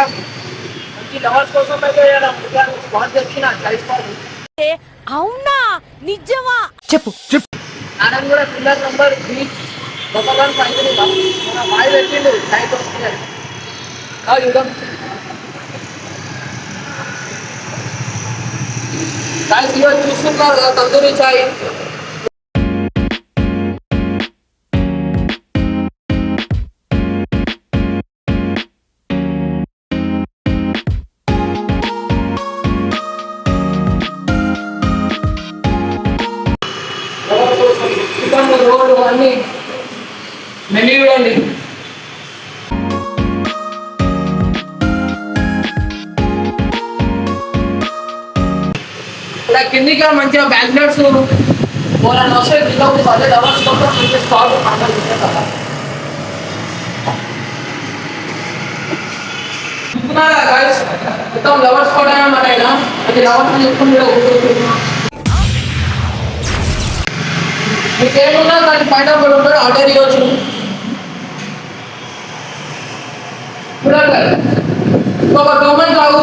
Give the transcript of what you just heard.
మంచి లవర్స్ కోసం అయితే స్పాట్ తెచ్చిన చాయ్ స్పాట్. అవునా నిజమా చెప్పు చెప్పు. నాన్న కూడా పిల్లర్ నంబర్ 3 బొమ్మగాన్ పైకి మన మాయ పెట్టిండు చాయ్ కోసం. చూద్దాం గాయ్స్, ఇవాళ చూస్తున్నారు కదా తందూరి చాయ్. చికెన్ రోల్ అన్ని మెన్యూ చూడండి. ఇక్కడ కిందికి మంచిగా బ్యాచిలర్స్ వాళ్ళని వస్తే కింద అదే లవర్స్ కోసం మంచిగా స్టాల్ పండుగ కదా. చూస్తున్నారా గాయ్స్, మొత్తం లవర్స్ కూడా అన్నమాట. అది లవర్స్ అని చెప్పుకుంటే మీకు ఏమున్నా దానికి పైన కూడా ఉంటాడు, ఆర్డర్ ఇవ్వచ్చు. ఇప్పుడు ఒక గవర్నమెంట్ లాగా